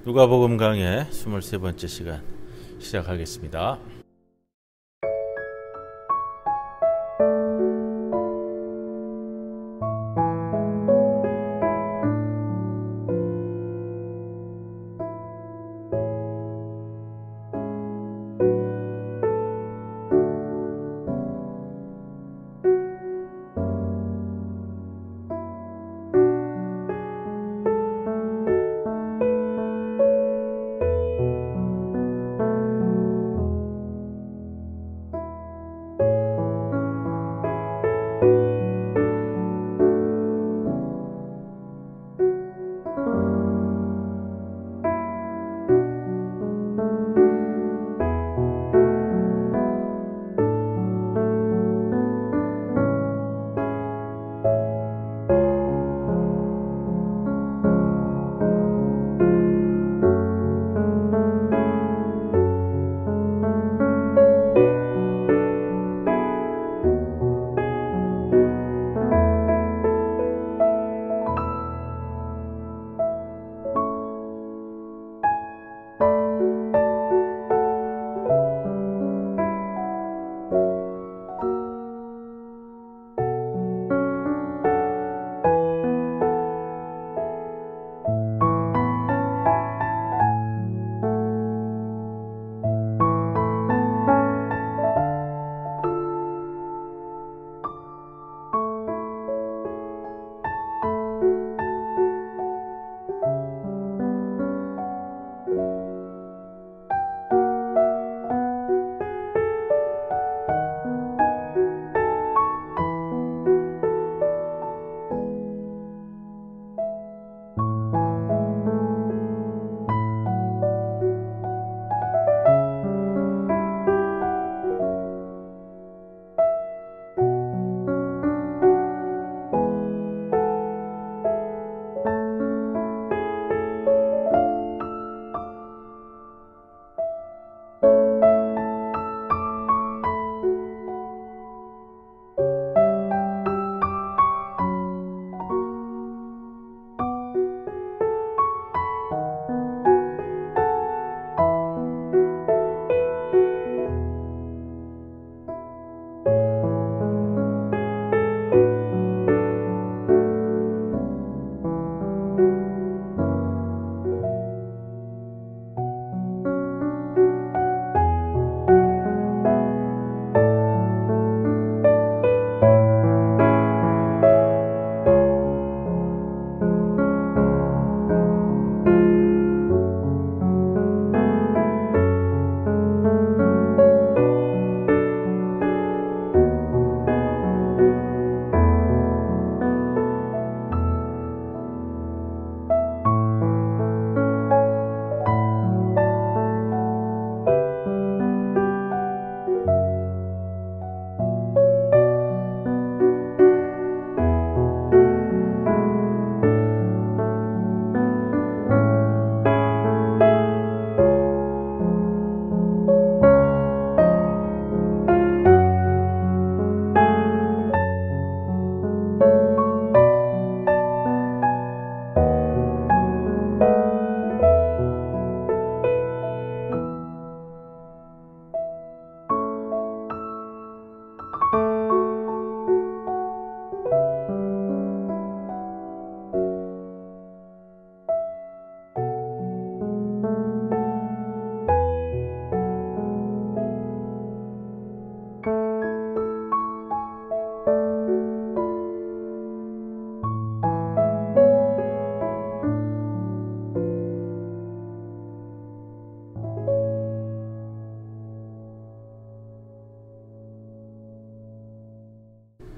누가복음 강의 23번째 시간 시작하겠습니다.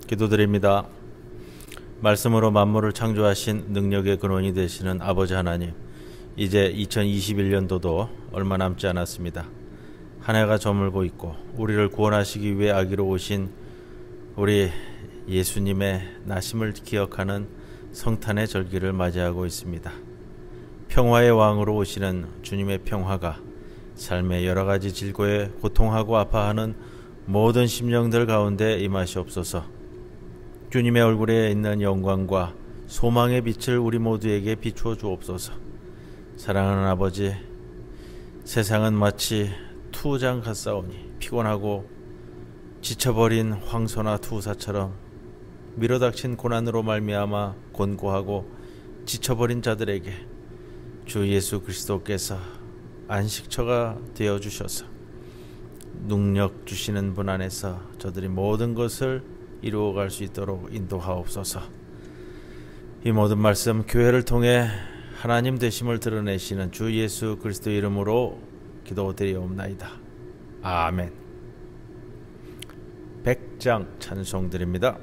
기도드립니다. 말씀으로 만물을 창조하신 능력의 근원이 되시는 아버지 하나님, 이제 2021년도도 얼마 남지 않았습니다. 한 해가 저물고 있고 우리를 구원하시기 위해 아기로 오신 우리 예수님의 나심을 기억하는 성탄의 절기를 맞이하고 있습니다. 평화의 왕으로 오시는 주님의 평화가 삶의 여러 가지 질고에 고통하고 아파하는 모든 심령들 가운데 임하시옵소서. 주님의 얼굴에 있는 영광과 소망의 빛을 우리 모두에게 비추어 주옵소서. 사랑하는 아버지, 세상은 마치 투장 같사오니 피곤하고 지쳐버린 황소나 투사처럼 밀어닥친 고난으로 말미암아 곤고하고 지쳐버린 자들에게 주 예수 그리스도께서 안식처가 되어주셔서 능력 주시는 분 안에서 저들이 모든 것을 이루어갈 수 있도록 인도하옵소서. 이 모든 말씀 교회를 통해 하나님 되심을 드러내시는 주 예수 그리스도 이름으로 기도드리옵나이다. 아멘. 백장 찬송드립니다.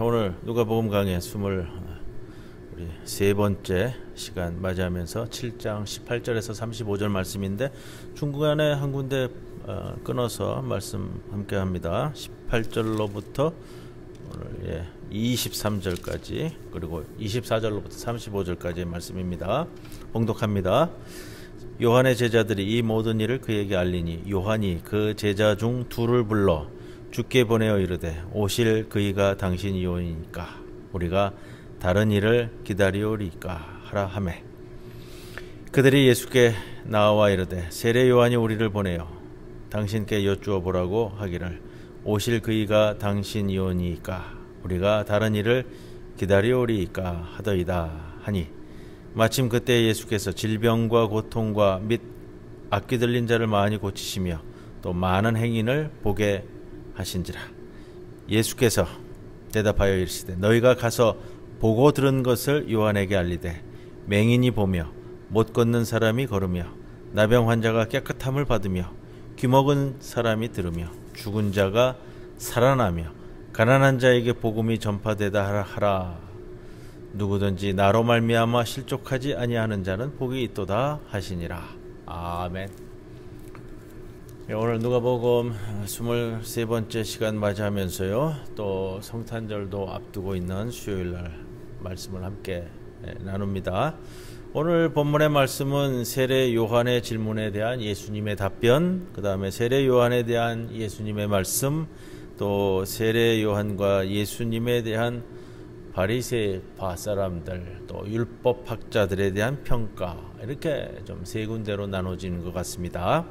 오늘 누가복음 강의 우리 세 번째 시간 맞이하면서 7장 18절에서 35절 말씀인데 중간에 한 군데 끊어서 말씀 함께 합니다. 18절로부터 오늘 23절까지 그리고 24절로부터 35절까지의 말씀입니다. 봉독합니다. 요한의 제자들이 이 모든 일을 그에게 알리니 요한이 그 제자 중 둘을 불러 주께 보내어 이르되 오실 그이가 당신이오니까 우리가 다른 일을 기다리오리까 하라 하매 그들이 예수께 나와 이르되 세례 요한이 우리를 보내어 당신께 여쭈어 보라고 하기를 오실 그이가 당신이오니까 우리가 다른 일을 기다리오리까 하더이다 하니 마침 그때 예수께서 질병과 고통과 및 악귀 들린 자를 많이 고치시며 또 많은 행인을 보게 하신지라. 예수께서 대답하여 이르시되 너희가 가서 보고 들은 것을 요한에게 알리되 맹인이 보며 못 걷는 사람이 걸으며 나병 환자가 깨끗함을 받으며 귀먹은 사람이 들으며 죽은 자가 살아나며 가난한 자에게 복음이 전파되다 하라. 누구든지 나로 말미암아 실족하지 아니하는 자는 복이 있도다 하시니라. 아멘. 오늘 누가복음 23번째 시간 맞이하면서요. 또 성탄절도 앞두고 있는 수요일날 말씀을 함께 나눕니다. 오늘 본문의 말씀은 세례 요한의 질문에 대한 예수님의 답변, 그 다음에 세례 요한에 대한 예수님의 말씀, 또 세례 요한과 예수님에 대한 바리새파 사람들, 또 율법학자들에 대한 평가, 이렇게 좀 세 군데로 나눠지는 것 같습니다.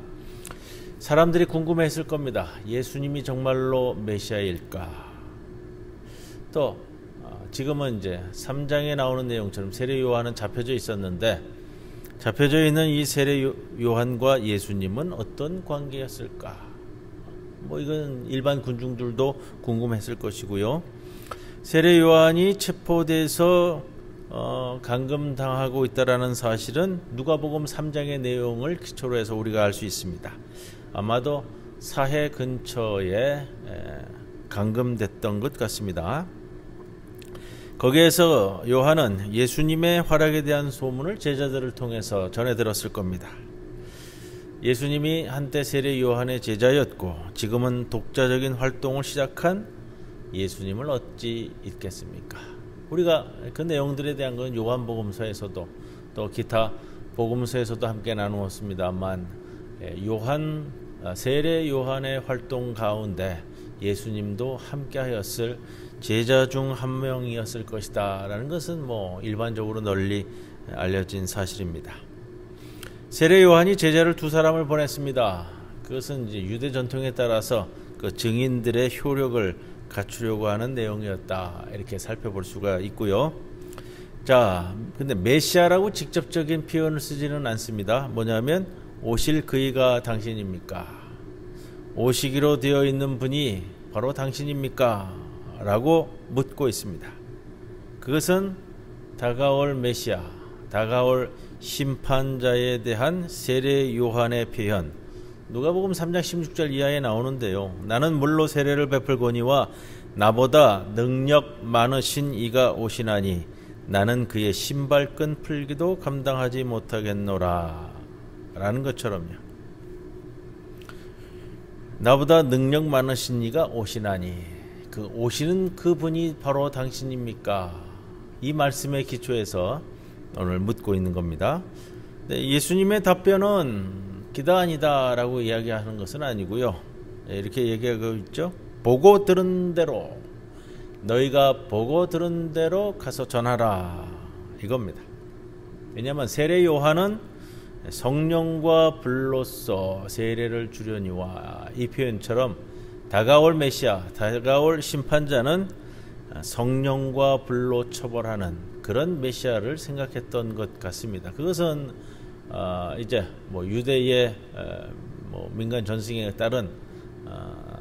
사람들이 궁금해했을 겁니다. 예수님이 정말로 메시아일까? 또 지금은 이제 3장에 나오는 내용처럼 세례 요한은 잡혀져 있었는데, 잡혀져 있는 이 세례 요한과 예수님은 어떤 관계였을까? 뭐 이건 일반 군중들도 궁금했을 것이고요. 세례 요한이 체포돼서 감금당하고 있다라는 사실은 누가복음 3장의 내용을 기초로 해서 우리가 알 수 있습니다. 아마도 사해 근처에 감금됐던 것 같습니다. 거기에서 요한은 예수님의 활약에 대한 소문을 제자들을 통해서 전해 들었을 겁니다. 예수님이 한때 세례 요한의 제자였고 지금은 독자적인 활동을 시작한 예수님을 어찌 잊겠습니까? 우리가 그 내용들에 대한 건 요한복음서에서도 또 기타 복음서에서도 함께 나누었습니다만, 세례 요한의 활동 가운데 예수님도 함께하였을 제자 중 한 명이었을 것이다 라는 것은 뭐 일반적으로 널리 알려진 사실입니다. 세례 요한이 제자를 2사람을 보냈습니다. 그것은 이제 유대 전통에 따라서 그 증인들의 효력을 갖추려고 하는 내용이었다, 이렇게 살펴볼 수가 있고요. 자, 근데 메시아라고 직접적인 표현을 쓰지는 않습니다. 뭐냐면 오실 그이가 당신입니까? 오시기로 되어 있는 분이 바로 당신입니까? 라고 묻고 있습니다. 그것은 다가올 메시아, 다가올 심판자에 대한 세례 요한의 표현, 누가복음 3장 16절 이하에 나오는데요. 나는 물로 세례를 베풀거니와 나보다 능력 많으신 이가 오시나니 나는 그의 신발끈 풀기도 감당하지 못하겠노라 라는 것처럼요. 나보다 능력 많으신 이가 오시나니, 그 오시는 그분이 바로 당신입니까? 이 말씀의 기초에서 오늘 묻고 있는 겁니다. 예수님의 답변은 기다 아니다 라고 이야기하는 것은 아니고요. 이렇게 얘기하고 있죠. 보고 들은 대로, 너희가 보고 들은 대로 가서 전하라, 이겁니다. 왜냐하면 세례 요한은 성령과 불로써 세례를 주려니와, 이 표현처럼 다가올 메시아, 다가올 심판자는 성령과 불로 처벌하는 그런 메시아를 생각했던 것 같습니다. 그것은 이제 뭐 유대의 뭐 민간 전승에 따른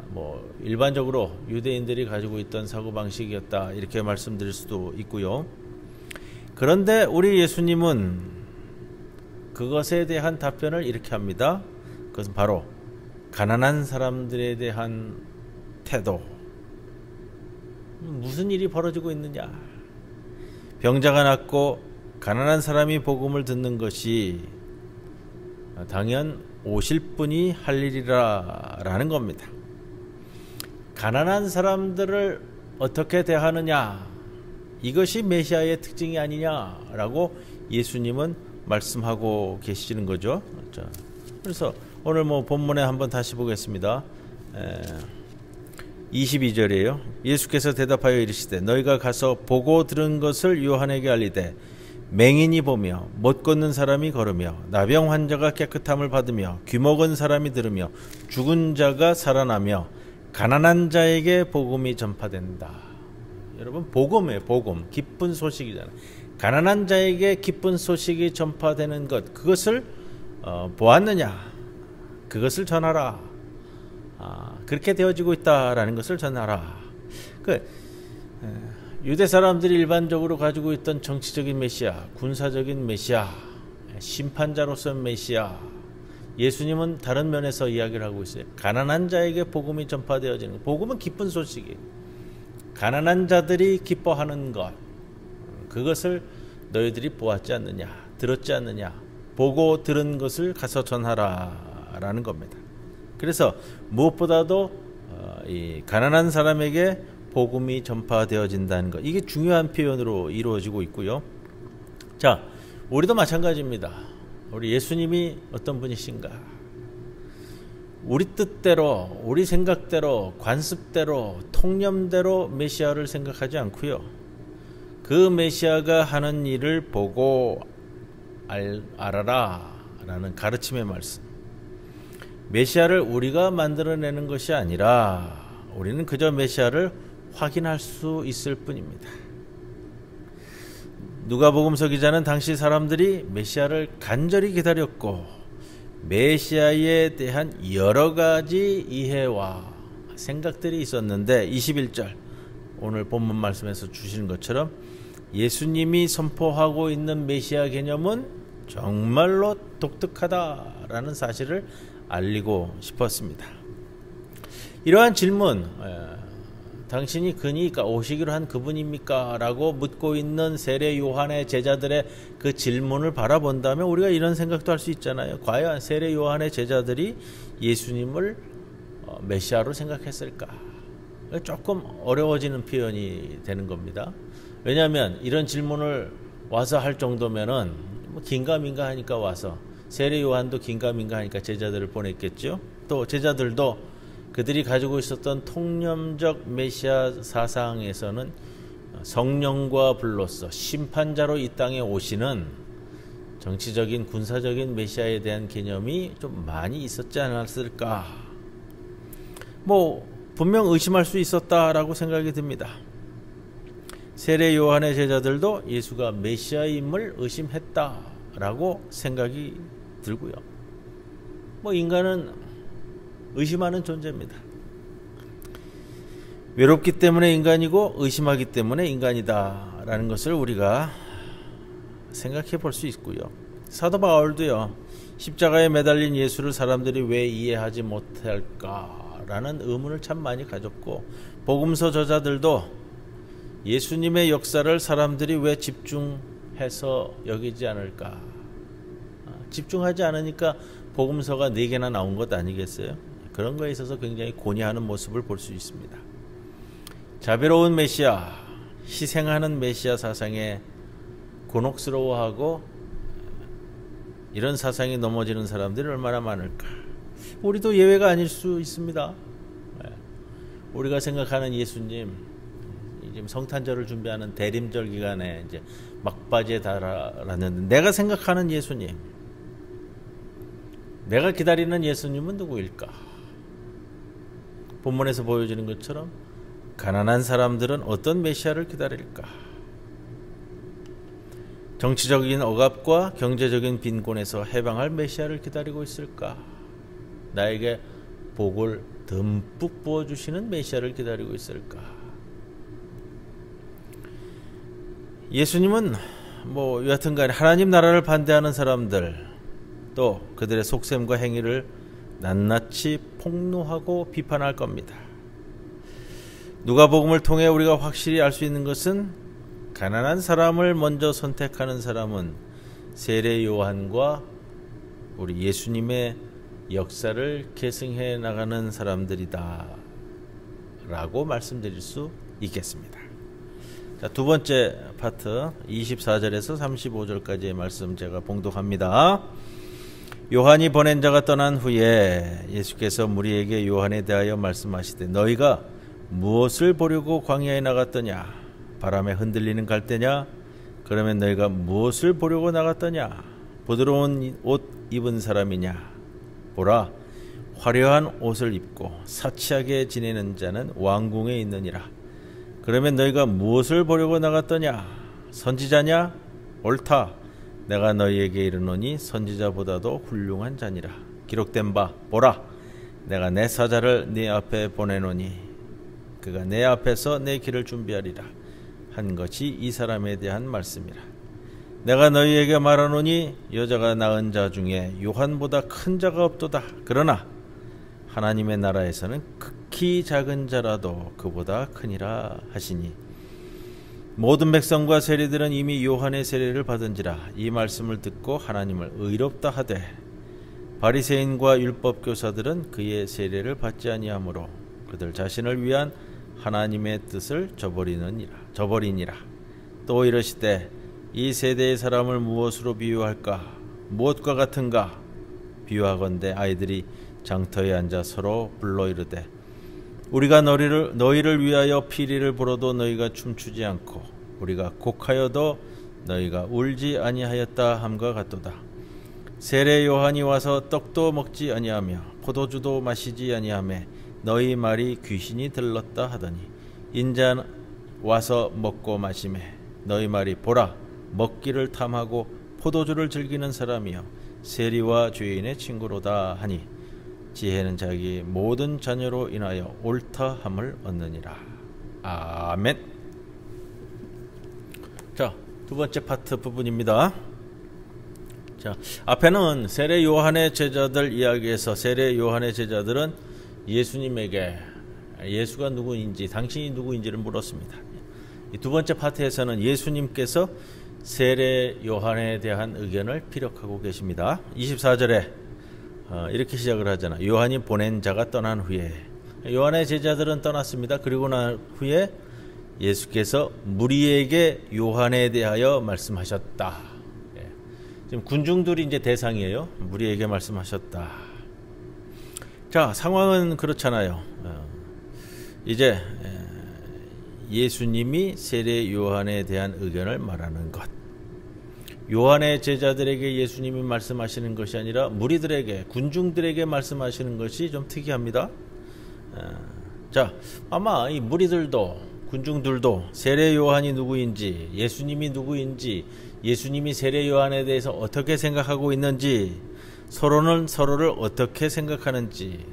뭐 일반적으로 유대인들이 가지고 있던 사고 방식이었다, 이렇게 말씀드릴 수도 있고요. 그런데 우리 예수님은 그것에 대한 답변을 이렇게 합니다. 그것은 바로 가난한 사람들에 대한 태도. 무슨 일이 벌어지고 있느냐? 병자가 낫고 가난한 사람이 복음을 듣는 것이 당연 오실 분이 할 일이라 라는 겁니다. 가난한 사람들을 어떻게 대하느냐, 이것이 메시아의 특징이 아니냐라고 예수님은 말씀하고 계시는 거죠. 그래서 오늘 뭐 본문에 한번 다시 보겠습니다. 22절이에요. 예수께서 대답하여 이르시되 너희가 가서 보고 들은 것을 요한에게 알리되 맹인이 보며 못 걷는 사람이 걸으며 나병 환자가 깨끗함을 받으며 귀먹은 사람이 들으며 죽은 자가 살아나며 가난한 자에게 복음이 전파된다. 여러분, 복음이에요. 복음, 기쁜 소식이잖아요. 가난한 자에게 기쁜 소식이 전파되는 것, 그것을 보았느냐? 그것을 전하라. 그렇게 되어지고 있다라는 것을 전하라. 유대 사람들이 일반적으로 가지고 있던 정치적인 메시아, 군사적인 메시아, 심판자로서 메시아, 예수님은 다른 면에서 이야기를 하고 있어요. 가난한 자에게 복음이 전파되어지는 것. 복음은 기쁜 소식이에요. 가난한 자들이 기뻐하는 것, 그것을 너희들이 보았지 않느냐, 들었지 않느냐, 보고 들은 것을 가서 전하라 라는 겁니다. 그래서 무엇보다도 이 가난한 사람에게 복음이 전파되어진다는 것, 이게 중요한 표현으로 이루어지고 있고요. 자, 우리도 마찬가지입니다. 우리 예수님이 어떤 분이신가? 우리 뜻대로, 우리 생각대로, 관습대로, 통념대로 메시아를 생각하지 않고요. 그 메시아가 하는 일을 보고 알아라 라는 가르침의 말씀. 메시아를 우리가 만들어내는 것이 아니라 우리는 그저 메시아를 확인할 수 있을 뿐입니다. 누가복음서 기자는 당시 사람들이 메시아를 간절히 기다렸고 메시아에 대한 여러 가지 이해와 생각들이 있었는데 21절 오늘 본문 말씀에서 주시는 것처럼 예수님이 선포하고 있는 메시아 개념은 정말로 독특하다라는 사실을 알리고 싶었습니다. 이러한 질문, 당신이 그니까 오시기로 한 그분입니까? 라고 묻고 있는 세례 요한의 제자들의 그 질문을 바라본다면 우리가 이런 생각도 할 수 있잖아요. 과연 세례 요한의 제자들이 예수님을 메시아로 생각했을까? 조금 어려워지는 표현이 되는 겁니다. 왜냐하면 이런 질문을 와서 할 정도면은 긴가민가 하니까 와서 세례 요한도 긴가민가 하니까 제자들을 보냈겠죠. 또 제자들도 그들이 가지고 있었던 통념적 메시아 사상에서는 성령과 불로써 심판자로 이 땅에 오시는 정치적인 군사적인 메시아에 대한 개념이 좀 많이 있었지 않았을까. 분명 의심할 수 있었다라고 생각이 듭니다. 세례 요한의 제자들도 예수가 메시아임을 의심했다라고 생각이 들고요. 인간은 의심하는 존재입니다. 외롭기 때문에 인간이고 의심하기 때문에 인간이다라는 것을 우리가 생각해 볼 수 있고요. 사도 바울도요. 십자가에 매달린 예수를 사람들이 왜 이해하지 못할까라는 의문을 참 많이 가졌고 복음서 저자들도 예수님의 역사를 사람들이 왜 집중해서 여기지 않을까. 집중하지 않으니까 복음서가 4개나 나온 것 아니겠어요? 그런 거에 있어서 굉장히 고뇌하는 모습을 볼 수 있습니다. 자비로운 메시아, 희생하는 메시아 사상에 곤혹스러워하고 이런 사상이 넘어지는 사람들이 얼마나 많을까. 우리도 예외가 아닐 수 있습니다. 우리가 생각하는 예수님, 지금 성탄절을 준비하는 대림절 기간에 이제 막바지에 달하는데 내가 생각하는 예수님, 내가 기다리는 예수님은 누구일까? 본문에서 보여지는 것처럼 가난한 사람들은 어떤 메시아를 기다릴까? 정치적인 억압과 경제적인 빈곤에서 해방할 메시아를 기다리고 있을까? 나에게 복을 듬뿍 부어주시는 메시아를 기다리고 있을까? 예수님은 여하튼간에 하나님 나라를 반대하는 사람들 또 그들의 속셈과 행위를 낱낱이 폭로하고 비판할 겁니다. 누가복음을 통해 우리가 확실히 알 수 있는 것은 가난한 사람을 먼저 선택하는 사람은 세례 요한과 우리 예수님의 역사를 계승해 나가는 사람들이다 라고 말씀드릴 수 있겠습니다. 자, 두 번째 파트 24절에서 35절까지의 말씀 제가 봉독합니다. 요한이 보낸 자가 떠난 후에 예수께서 무리에게 요한에 대하여 말씀하시되 너희가 무엇을 보려고 광야에 나갔더냐? 바람에 흔들리는 갈대냐? 그러면 너희가 무엇을 보려고 나갔더냐? 부드러운 옷 입은 사람이냐? 보라, 화려한 옷을 입고 사치하게 지내는 자는 왕궁에 있느니라. 그러면 너희가 무엇을 보려고 나갔더냐? 선지자냐? 옳다. 내가 너희에게 이르노니 선지자보다도 훌륭한 자니라. 기록된 바 보라, 내가 내 사자를 네 앞에 보내노니 그가 내 앞에서 내 길을 준비하리라 한 것이 이 사람에 대한 말씀이라. 내가 너희에게 말하노니 여자가 낳은 자 중에 요한보다 큰 자가 없도다. 그러나 하나님의 나라에서는 극히 작은 자라도 그보다 크니라 하시니 모든 백성과 세리들은 이미 요한의 세례를 받은지라. 이 말씀을 듣고 하나님을 의롭다 하되 바리새인과 율법 교사들은 그의 세례를 받지 아니하므로 그들 자신을 위한 하나님의 뜻을 저버리니라. 또 이르시되 이 세대의 사람을 무엇으로 비유할까? 무엇과 같은가? 비유하건대 아이들이 장터에 앉아 서로 불러 이르되 우리가 너희를 위하여 피리를 불어도 너희가 춤추지 않고 우리가 곡하여도 너희가 울지 아니하였다 함과 같도다. 세례 요한이 와서 떡도 먹지 아니하며 포도주도 마시지 아니하매 너희 말이 귀신이 들렀다 하더니 인자 와서 먹고 마시매 너희 말이 보라 먹기를 탐하고 포도주를 즐기는 사람이여 세리와 죄인의 친구로다 하니 지혜는 자기 모든 자녀로 인하여 옳다함을 얻느니라. 아멘. 자, 두 번째 파트 부분입니다. 자, 앞에는 세례 요한의 제자들 이야기에서 세례 요한의 제자들은 예수님에게 예수가 누구인지 당신이 누구인지를 물었습니다. 이 두 번째 파트에서는 예수님께서 세례 요한에 대한 의견을 피력하고 계십니다. 24절에 이렇게 시작을 하잖아요. 요한이 보낸 자가 떠난 후에 요한의 제자들은 떠났습니다. 그리고 난 후에 예수께서 무리에게 요한에 대하여 말씀하셨다. 지금 군중들이 이제 대상이에요. 무리에게 말씀하셨다. 자, 상황은 그렇잖아요. 이제 예수님이 세례 요한에 대한 의견을 말하는 것. 요한의 제자들에게 예수님이 말씀하시는 것이 아니라 무리들에게, 군중들에게 말씀하시는 것이 좀 특이합니다. 자, 아마 이 무리들도 군중들도 세례 요한이 누구인지, 예수님이 누구인지, 예수님이 세례 요한에 대해서 어떻게 생각하고 있는지, 서로는 서로를 어떻게 생각하는지,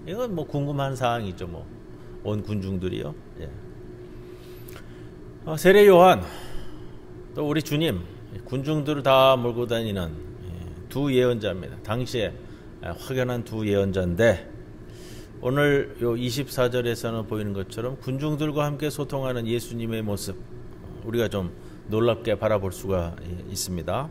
이건 뭐 궁금한 사항이죠. 뭐 온 군중들이요. 예. 세례 요한, 또 우리 주님, 군중들을 다 몰고 다니는 두 예언자입니다. 당시에 확연한 두 예언자인데, 오늘 요 24절에서는 보이는 것처럼 군중들과 함께 소통하는 예수님의 모습, 우리가 좀 놀랍게 바라볼 수가 있습니다.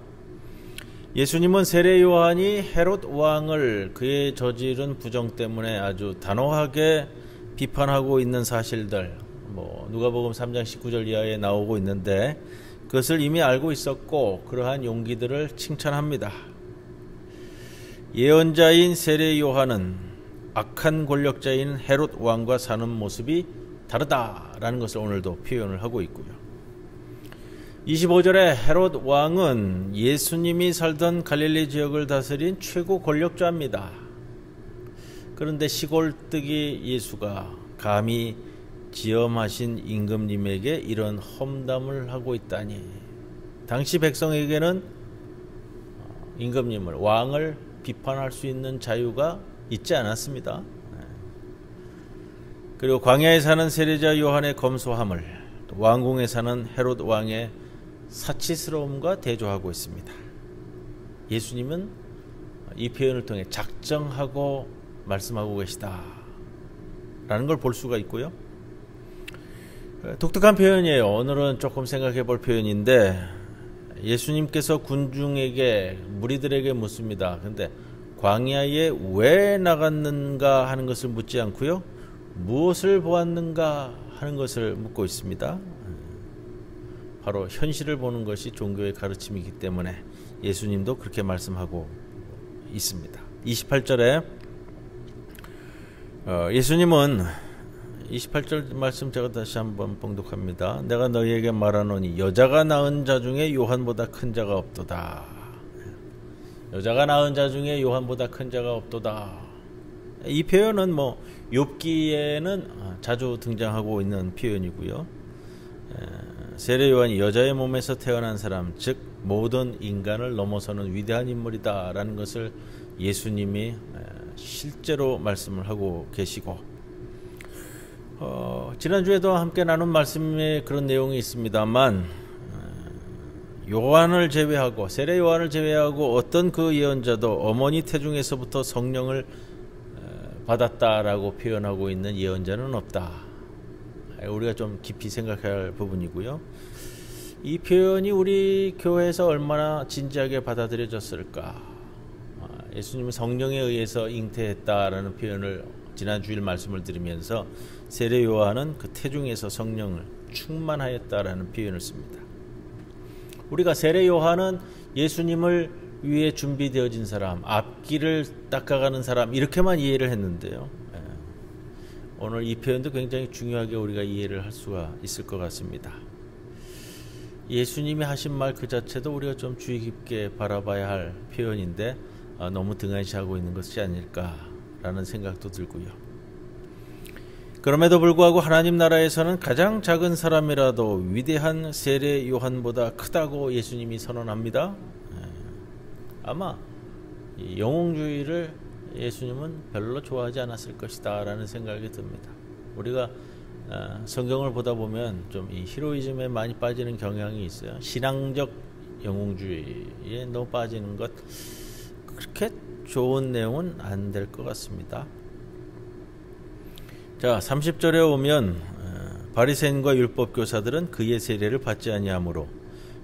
예수님은 세례 요한이 헤롯 왕을 그의 저지른 부정 때문에 아주 단호하게 비판하고 있는 사실들, 뭐 누가복음 3장 19절 이하에 나오고 있는데, 그것을 이미 알고 있었고 그러한 용기들을 칭찬합니다. 예언자인 세례 요한은 악한 권력자인 헤롯 왕과 사는 모습이 다르다라는 것을 오늘도 표현을 하고 있고요. 25절에 헤롯 왕은 예수님이 살던 갈릴리 지역을 다스린 최고 권력자입니다. 그런데 시골뜨기 예수가 감히 지엄하신 임금님에게 이런 험담을 하고 있다니, 당시 백성에게는 임금님을, 왕을 비판할 수 있는 자유가 있지 않았습니다. 그리고 광야에 사는 세례자 요한의 검소함을 왕궁에 사는 헤롯 왕의 사치스러움과 대조하고 있습니다. 예수님은 이 표현을 통해 작정하고 말씀하고 계시다 라는 걸 볼 수가 있고요. 독특한 표현이에요. 오늘은 조금 생각해 볼 표현인데, 예수님께서 군중에게, 무리들에게 묻습니다. 근데 광야에 왜 나갔는가 하는 것을 묻지 않고요, 무엇을 보았는가 하는 것을 묻고 있습니다. 바로 현실을 보는 것이 종교의 가르침이기 때문에 예수님도 그렇게 말씀하고 있습니다. 28절에 예수님은 28절 말씀 제가 다시 한번 봉독합니다. 내가 너희에게 말하노니 여자가 낳은 자 중에 요한보다 큰 자가 없도다. 여자가 낳은 자 중에 요한보다 큰 자가 없도다. 이 표현은 뭐 욥기에는 자주 등장하고 있는 표현이고요. 세례 요한이 여자의 몸에서 태어난 사람, 즉 모든 인간을 넘어서는 위대한 인물이다 라는 것을 예수님이 실제로 말씀을 하고 계시고, 지난주에도 함께 나눈 말씀에 그런 내용이 있습니다만, 요한을 제외하고, 세례 요한을 제외하고 어떤 그 예언자도 어머니 태중에서부터 성령을 받았다라고 표현하고 있는 예언자는 없다. 우리가 좀 깊이 생각해야 할 부분이고요. 이 표현이 우리 교회에서 얼마나 진지하게 받아들여졌을까. 예수님은 성령에 의해서 잉태했다라는 표현을 지난 주일 말씀을 드리면서, 세례 요한은 그 태중에서 성령을 충만하였다라는 표현을 씁니다. 우리가 세례 요한은 예수님을 위해 준비되어진 사람, 앞길을 닦아가는 사람, 이렇게만 이해를 했는데요. 오늘 이 표현도 굉장히 중요하게 우리가 이해를 할 수가 있을 것 같습니다. 예수님이 하신 말 그 자체도 우리가 좀 주의 깊게 바라봐야 할 표현인데, 너무 등한시하고 있는 것이 아닐까 라는 생각도 들고요. 그럼에도 불구하고 하나님 나라에서는 가장 작은 사람이라도 위대한 세례 요한보다 크다고 예수님이 선언합니다. 아마 이 영웅주의를 예수님은 별로 좋아하지 않았을 것이다 라는 생각이 듭니다. 우리가 성경을 보다 보면 좀 이 히로이즘에 많이 빠지는 경향이 있어요. 신앙적 영웅주의에 너무 빠지는 것, 그렇게 좋은 내용은 안 될 것 같습니다. 자, 30절에 오면 바리새인과 율법 교사들은 그의 세례를 받지 아니하므로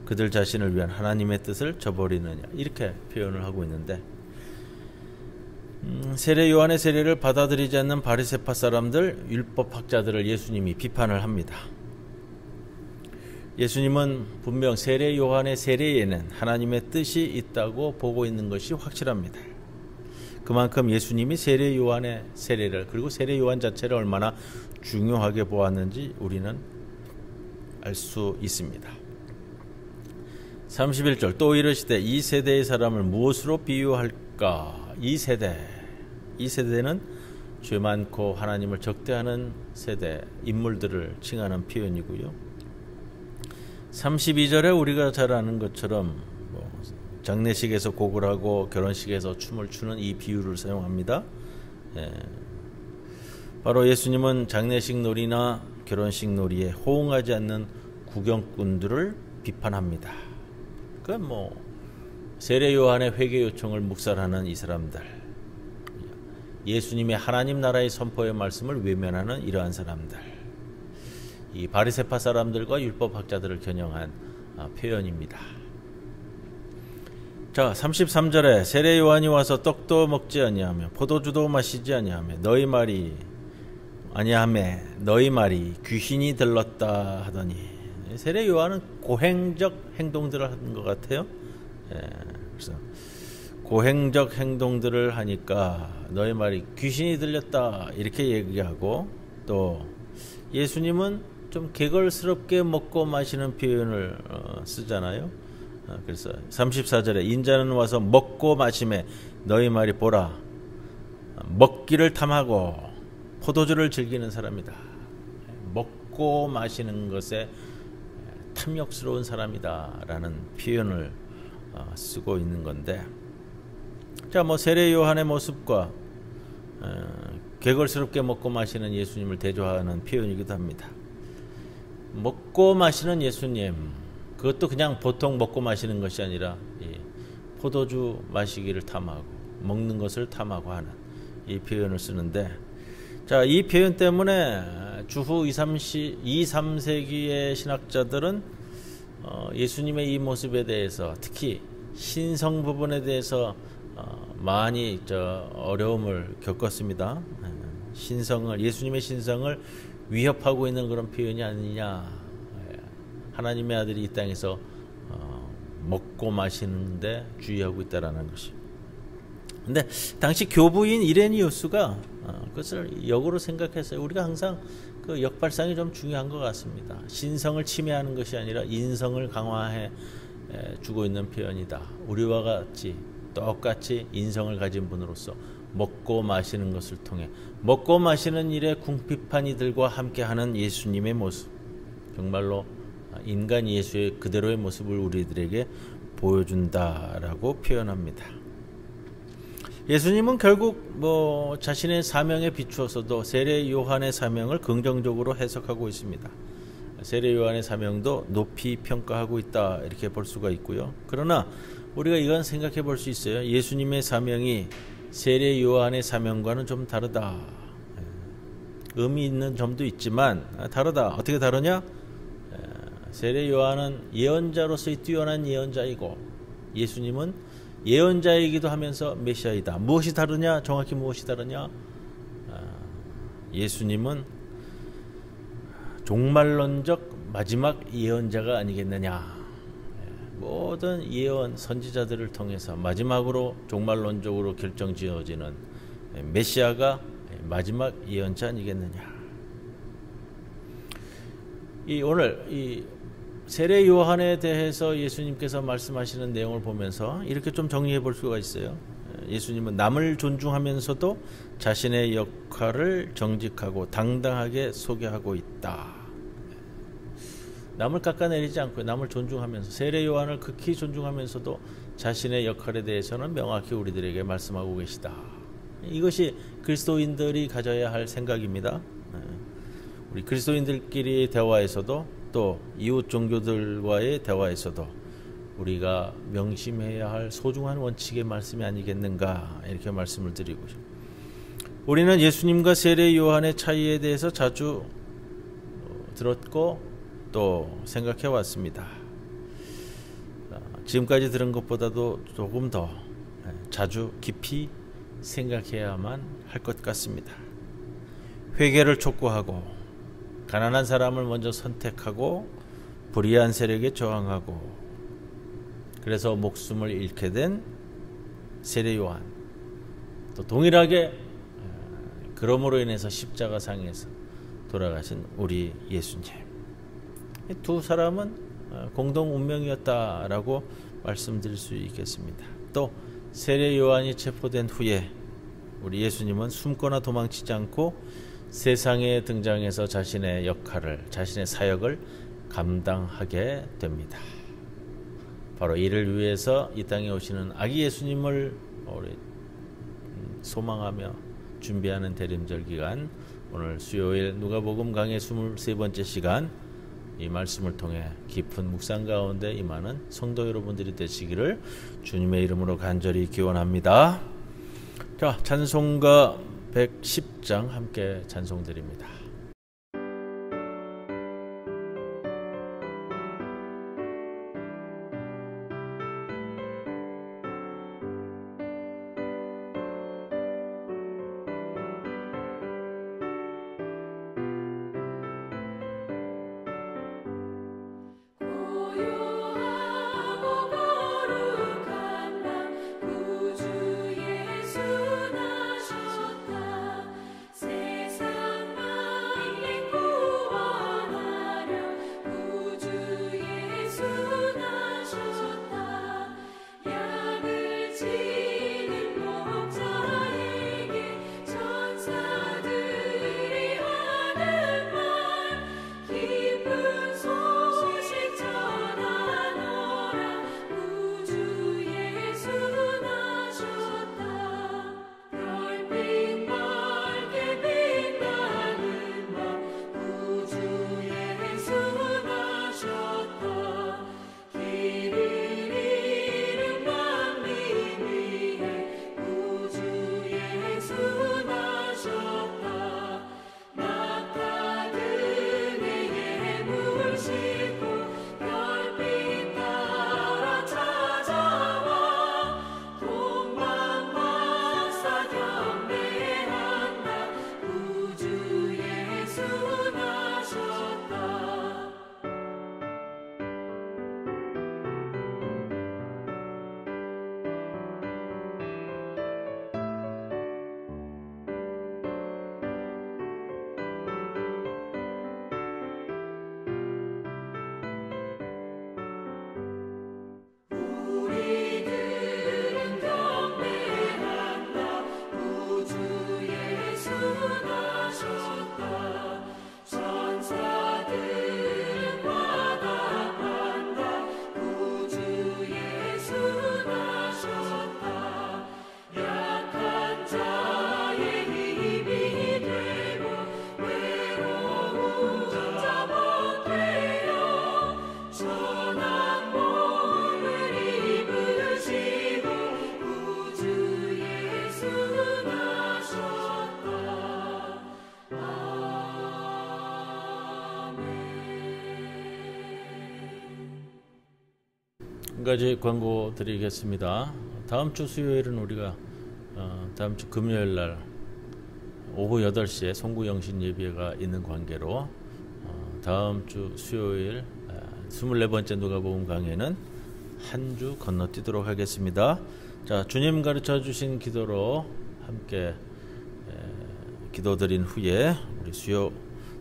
그들 자신을 위한 하나님의 뜻을 저버리느냐, 이렇게 표현을 하고 있는데, 세례 요한의 세례를 받아들이지 않는 바리새파 사람들, 율법 학자들을 예수님이 비판을 합니다. 예수님은 분명 세례 요한의 세례에는 하나님의 뜻이 있다고 보고 있는 것이 확실합니다. 그만큼 예수님이 세례 요한의 세례를, 그리고 세례 요한 자체를 얼마나 중요하게 보았는지 우리는 알 수 있습니다. 31절, 또 이르시되 이 세대의 사람을 무엇으로 비유할까? 이 세대는 죄 많고 하나님을 적대하는 세대, 인물들을 칭하는 표현이고요. 32절에 우리가 잘 아는 것처럼 장례식에서 곡을 하고 결혼식에서 춤을 추는 이 비유를 사용합니다. 바로 예수님은 장례식 놀이나 결혼식 놀이에 호응하지 않는 구경꾼들을 비판합니다. 세례 요한의 회개 요청을 묵살하는 이 사람들, 예수님의 하나님 나라의 선포의 말씀을 외면하는 이러한 사람들, 이 바리새파 사람들과 율법 학자들을 겨냥한 표현입니다. 자, 33절에 세례 요한이 와서 떡도 먹지 아니하며 포도주도 마시지 아니하며 너희 말이 귀신이 들렀다 하더니, 세례 요한은 고행적 행동들을 하는 것 같아요. 그래서 고행적 행동들을 하니까 너희 말이 귀신이 들렸다 이렇게 얘기하고, 또 예수님은 좀 개걸스럽게 먹고 마시는 표현을 쓰잖아요. 그래서 34절에 인자는 와서 먹고 마시매 너희 말이 보라, 먹기를 탐하고 포도주를 즐기는 사람이다. 먹고 마시는 것에 탐욕스러운 사람이다 라는 표현을 쓰고 있는 건데, 자, 세례 요한의 모습과 개걸스럽게 먹고 마시는 예수님을 대조하는 표현이기도 합니다. 먹고 마시는 예수님, 그것도 그냥 보통 먹고 마시는 것이 아니라 포도주 마시기를 탐하고 먹는 것을 탐하고 하는 이 표현을 쓰는데, 자, 이 표현 때문에 주후 2, 3세기의 신학자들은 예수님의 이 모습에 대해서, 특히 신성 부분에 대해서 많이 어려움을 겪었습니다. 예수님의 신성을 위협하고 있는 그런 표현이 아니냐, 하나님의 아들이 이 땅에서 먹고 마시는데 주의하고 있다라는 것이. 근데 당시 교부인 이레니우스가 그것을 역으로 생각했어요. 우리가 항상 그 역발상이 좀 중요한 것 같습니다. 신성을 침해하는 것이 아니라 인성을 강화해 주고 있는 표현이다. 우리와 같이 똑같이 인성을 가진 분으로서 먹고 마시는 것을 통해 먹고 마시는 일에 궁핍한 이들과 함께하는 예수님의 모습, 정말로 인간 예수의 그대로의 모습을 우리들에게 보여준다라고 표현합니다. 예수님은 결국 자신의 사명에 비추어서도 세례 요한의 사명을 긍정적으로 해석하고 있습니다. 세례 요한의 사명도 높이 평가하고 있다 이렇게 볼 수가 있고요. 그러나 우리가 이건 생각해 볼 수 있어요. 예수님의 사명이 세례 요한의 사명과는 좀 다르다. 의미 있는 점도 있지만 다르다. 어떻게 다르냐? 세례 요한은 예언자로서의 뛰어난 예언자이고, 예수님은 예언자이기도 하면서 메시아이다. 무엇이 다르냐? 정확히 무엇이 다르냐? 예수님은 종말론적 마지막 예언자가 아니겠느냐. 모든 예언 선지자들을 통해서 마지막으로 종말론적으로 결정지어지는 메시아가 마지막 예언자 아니겠느냐. 오늘 이 세례 요한에 대해서 예수님께서 말씀하시는 내용을 보면서 이렇게 좀 정리해 볼 수가 있어요. 예수님은 남을 존중하면서도 자신의 역할을 정직하고 당당하게 소개하고 있다. 남을 깎아내리지 않고 남을 존중하면서, 세례 요한을 극히 존중하면서도 자신의 역할에 대해서는 명확히 우리들에게 말씀하고 계시다. 이것이 그리스도인들이 가져야 할 생각입니다. 우리 그리스도인들끼리의 대화에서도 또 이웃 종교들과의 대화에서도 우리가 명심해야 할 소중한 원칙의 말씀이 아니겠는가, 이렇게 말씀을 드리고 싶습니다. 우리는 예수님과 세례 요한의 차이에 대해서 자주 들었고 또 생각해 왔습니다. 지금까지 들은 것보다도 조금 더 자주 깊이 생각해야만 할 것 같습니다. 회개를 촉구하고 가난한 사람을 먼저 선택하고 불의한 세력에 저항하고 그래서 목숨을 잃게 된 세례 요한, 또 동일하게 그러므로 인해서 십자가상에서 돌아가신 우리 예수님, 이 두 사람은 공동 운명이었다라고 말씀드릴 수 있겠습니다. 또 세례 요한이 체포된 후에 우리 예수님은 숨거나 도망치지 않고 세상에 등장해서 자신의 역할을, 자신의 사역을 감당하게 됩니다. 바로 이를 위해서 이 땅에 오시는 아기 예수님을 우리 소망하며 준비하는 대림절 기간, 오늘 수요일 누가복음 강의 23번째 시간, 이 말씀을 통해 깊은 묵상 가운데 임하는 성도 여러분들이 되시기를 주님의 이름으로 간절히 기원합니다. 자, 찬송가 110장 함께 찬송드립니다. 한 가지 광고 드리겠습니다. 다음 주 수요일은 우리가 다음 주 금요일 날 오후 8시에 송구 영신 예배가 있는 관계로 다음 주 수요일 24번째 누가복음 강해는 한 주 건너뛰도록 하겠습니다. 자, 주님 가르쳐 주신 기도로 함께 기도드린 후에 우리 수요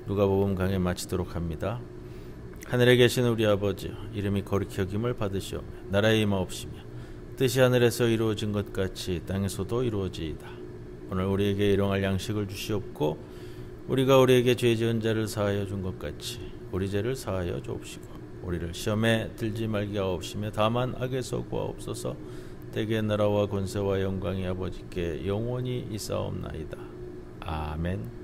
누가복음 강해 마치도록 합니다. 하늘에 계신 우리 아버지, 이름이 거룩히 여김을 받으시오며 나라의 임하옵시며 뜻이 하늘에서 이루어진 것 같이 땅에서도 이루어지이다. 오늘 우리에게 일용할 양식을 주시옵고 우리가 우리에게 죄 지은 자를 사하여 준 것 같이 우리 죄를 사하여 주옵시고 우리를 시험에 들지 말게 하옵시며 다만 악에서 구하옵소서. 대개 나라와 권세와 영광이 아버지께 영원히 있사옵나이다. 아멘.